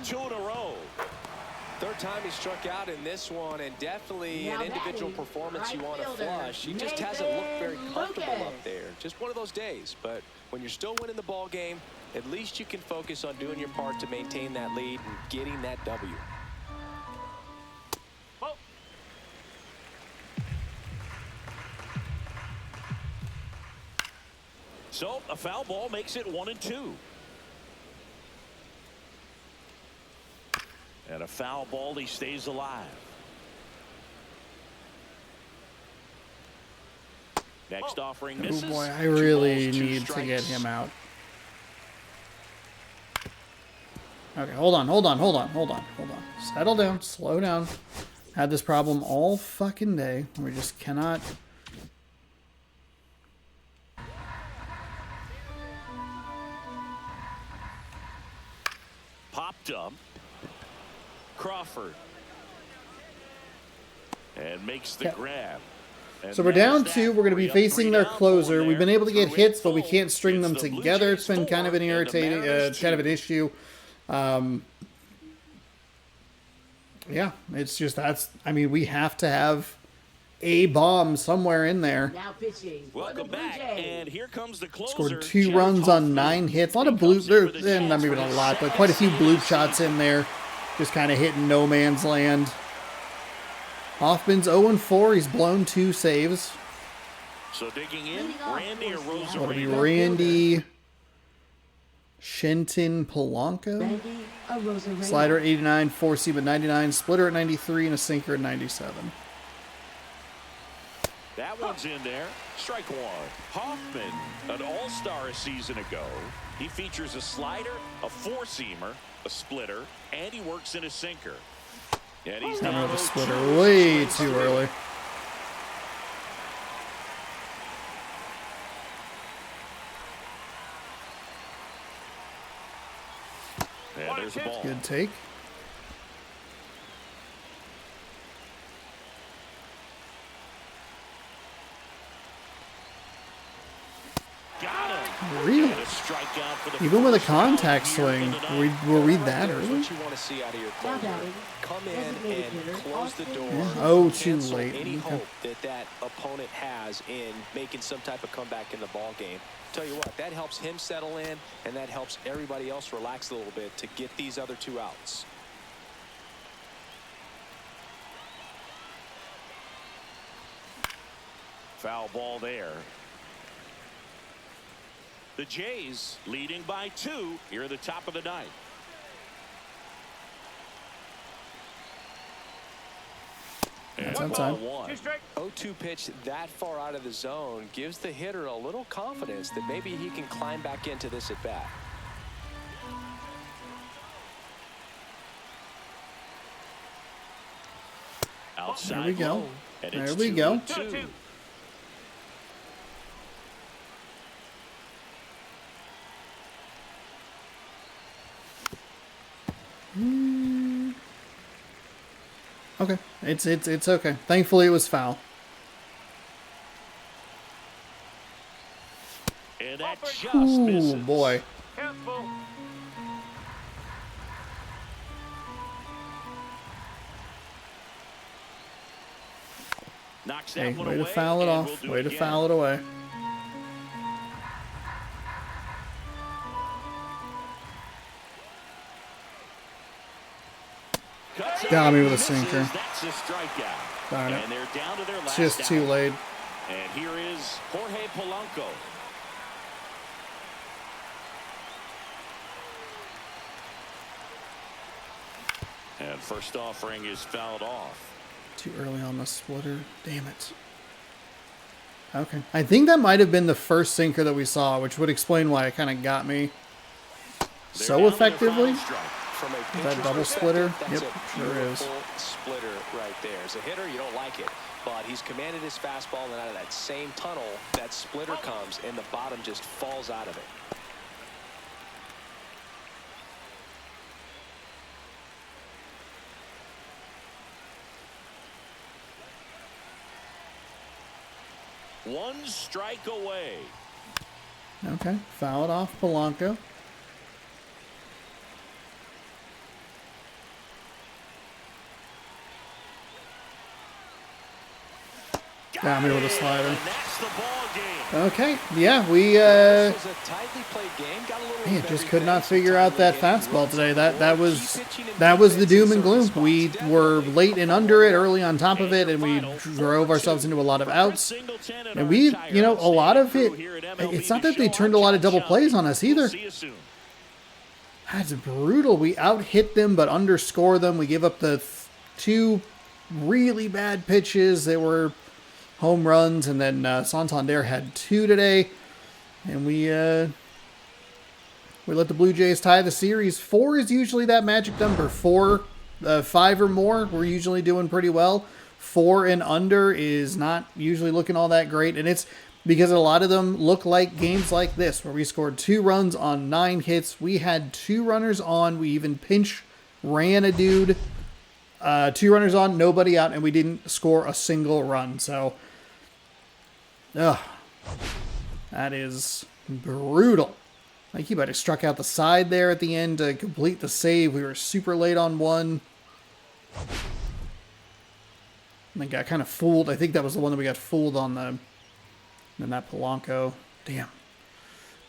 2 in a row. Third time he struck out in this one, and definitely Now an individual batting, performance right you want to fielder, flush. He just hasn't looked very Nathan comfortable Lucas. up there. Just one of those days. But when you're still winning the ball game, at least you can focus on doing your part to maintain that lead and getting that W. Ball. So a foul ball makes it 1-2. And a foul ball, he stays alive. Next offering Oh misses. boy, I 2 really balls, 2 need to get strikes. him out. Okay, hold on. Settle down, slow down. Had this problem all fucking day. We just cannot. Popped up. Crawford. And makes the Yeah. grab. And So we're down there's 2. that. We're going to be Up facing 3 their down, closer. pulling We've been there. able to get Through hits, in but we full. can't string It's them the Blue together. It's Jays been kind of 4 an and the irritating, Mariners kind of 2. an issue. Yeah, it's just I mean, we have to have a bomb somewhere in there. Now pitching for the Welcome Blue back, Jays. and here comes the closer. Scored 2 Jeff runs on Hoffman. 9 hits. A lot of He blue, comes in with a not chance even for a his lot, but second quite a few save blue of the shots season. in there. Just kind of hitting no man's land. Hoffman's 0-4. He's blown 2 saves. So digging in, Leading off Randy or for Seattle. That'll be Rosarena. Randy Shenton Polanco. Randy Arozarena. Slider at 89, 4-seam at 99, splitter at 93, and a sinker at 97. That one's in there. Strike 1. Hoffman, an all-star a season ago. He features a slider, a 4-seamer, a splitter, and he works in a sinker. And he's Coming down with a 0-2 splitter in way straight too three. early. And there's a ball. Good take. Got him. Really? And a strikeout for the Even with a first out contact here swing, in the ninth. were we that That's early? what you want to see out of your Now closer. batting, Come in designated and hitter, close the Austin door. Yeah. Oh, too Cancel late. any Okay. hope that opponent has in making some type of comeback in the ball game. Tell you what, that helps him settle in, and that helps everybody else relax a little bit to get these other 2 outs. Foul ball there. The Jays leading by 2 here at the top of the 9th. That's And outside. ball 1. 2 strike. 0-2 pitch that far out of the zone gives the hitter a little confidence that maybe he can climb back into this at bat. Outside There we go. low, and it's There we go. 2-2. 2-2. Okay, it's okay. Thankfully, it was foul. And that just Ooh, misses. boy. Careful. Knocks that Hey, one way to away, foul it and off. we'll do Way it to again. foul it away. Cuts Got out me and with a misses. sinker. That's a strikeout. Darn it. And they're down to their It's last just too out. late. And here is Jorge Polanco. And first offering is fouled off. Too early on the splitter. Damn it. Okay. I think that might have been the first sinker that we saw, which would explain why it kind of got me They're so down to their effectively. final strike. From a That pitcher's double perspective, splitter? that's Yep, a sure is. beautiful splitter right there. As a hitter, you don't like it, but he's commanded his fastball, and out of that same tunnel, that splitter comes, and the bottom just falls out of it. One strike away. Okay. Foul it off Polanco. Got me with a slider. And that's the ball game. Okay, yeah, we This was a tightly played game. Got a little man, of just could everything. not figure out that fastball today. That was Keep pitching and that was the defense in doom and gloom. certain We spots. were late and under it, early on top of it, and we drove ourselves into a lot of outs. And we, you know, a lot of it, it's not that they turned a lot of double plays on us either. That's brutal. We out-hit them, but underscore them. We gave up the two really bad pitches. They were home runs, and then Santander had 2 today. And we let the Blue Jays tie the series. 4 is usually that magic number. 5 or more, we're usually doing pretty well. 4 and under is not usually looking all that great. And it's because a lot of them look like games like this, where we scored 2 runs on 9 hits. We had 2 runners on. We even pinch ran a dude. 2 runners on, nobody out, and we didn't score a single run. So, that is brutal. Like, he might have struck out the side there at the end to complete the save. We were super late on one. And got kind of fooled. I think that was the one that we got fooled on the... And that Polanco. Damn.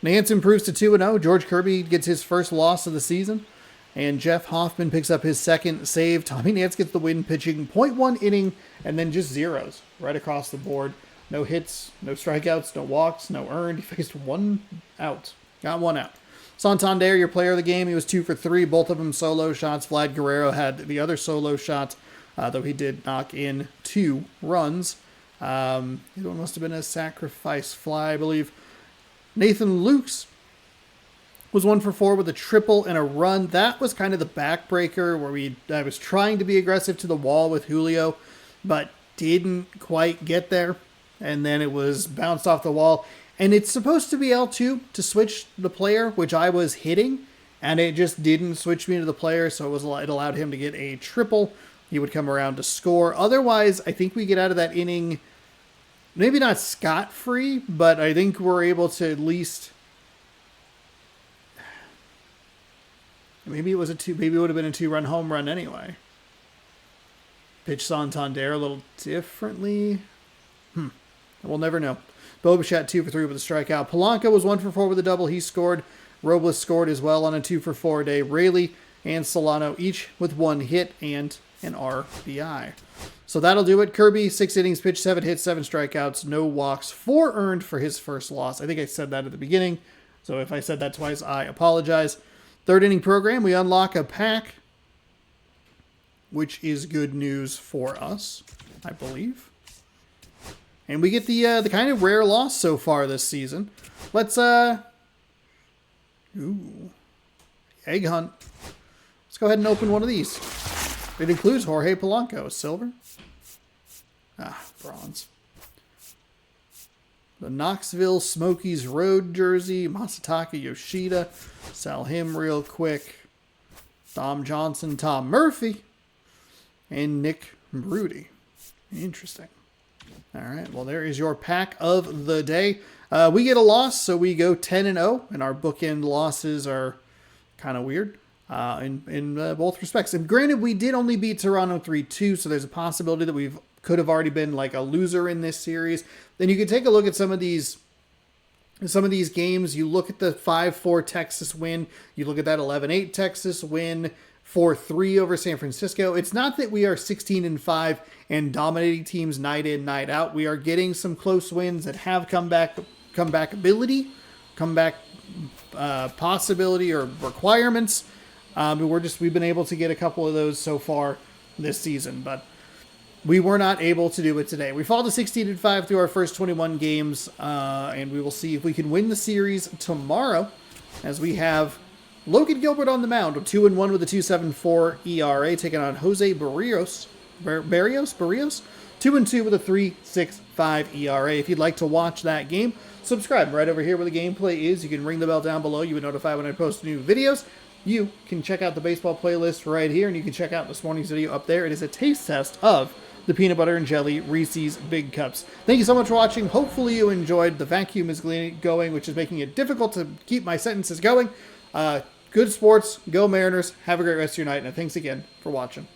Nance improves to 2-0. George Kirby gets his first loss of the season. And Jeff Hoffman picks up his second save. Tommy Nance gets the win, pitching 0.1 inning and then just zeros right across the board. No hits, no strikeouts, no walks, no earned. He faced 1 out. Got 1 out. Santander, your player of the game. He was 2 for 3. Both of them solo shots. Vlad Guerrero had the other solo shot, though he did knock in 2 runs. It must have been a sacrifice fly, I believe. Nathan Lukes was 1 for 4 with a triple and a run. That was kind of the backbreaker where I was trying to be aggressive to the wall with Julio, but didn't quite get there. And then it was bounced off the wall. And it's supposed to be L2 to switch the player, which I was hitting, and it just didn't switch me to the player, so it allowed him to get a triple. He would come around to score. Otherwise, I think we get out of that inning, maybe not scot-free, but I think we're able to at least... Maybe it would have been a 2-run home run anyway. Pitch Santander a little differently. We'll never know. Bobichette 2 for 3 with a strikeout. Polanco was 1 for 4 with a double. He scored. Robles scored as well on a 2 for 4 day. Raley and Solano each with 1 hit and an RBI. So that'll do it. Kirby, 6 innings pitched, 7 hits, 7 strikeouts, no walks, 4 earned for his first loss. I think I said that at the beginning, so if I said that twice, I apologize. 3rd inning program, we unlock a pack, which is good news for us, I believe. And we get the kind of rare loss so far this season. Let's egg hunt. Let's go ahead and open one of these. It includes Jorge Polanco, silver. Bronze. The Knoxville Smokies road jersey, Masataka Yoshida. Sell him real quick. Dom Johnson, Tom Murphy, and Nick Broody. Interesting. All right, well, there is your pack of the day. We get a loss, so we go 10-0, and our bookend losses are kind of weird in both respects. And granted, we did only beat Toronto 3-2, so there's a possibility that we could have already been like a loser in this series. Then you can take a look at some of these games. You look at the 5-4 Texas win. You look at that 11-8 Texas win. 4-3 over San Francisco. It's not that we are 16-5 and dominating teams night in, night out. We are getting some close wins that have comeback possibility or requirements. We've been able to get a couple of those so far this season, but we were not able to do it today. We fall to 16-5 through our first 21 games, and we will see if we can win the series tomorrow, as we have Logan Gilbert on the mound with 2-1 with a 2.74 ERA, taking on Jose Barrios, 2-2 with a 3.65 ERA. If you'd like to watch that game, subscribe right over here where the gameplay is. You can ring the bell down below. You would notify when I post new videos. You can check out the baseball playlist right here, and you can check out this morning's video up there. It is a taste test of the peanut butter and jelly Reese's Big Cups. Thank you so much for watching. Hopefully you enjoyed. The vacuum is going, which is making it difficult to keep my sentences going. Good sports. Go Mariners. Have a great rest of your night, and thanks again for watching.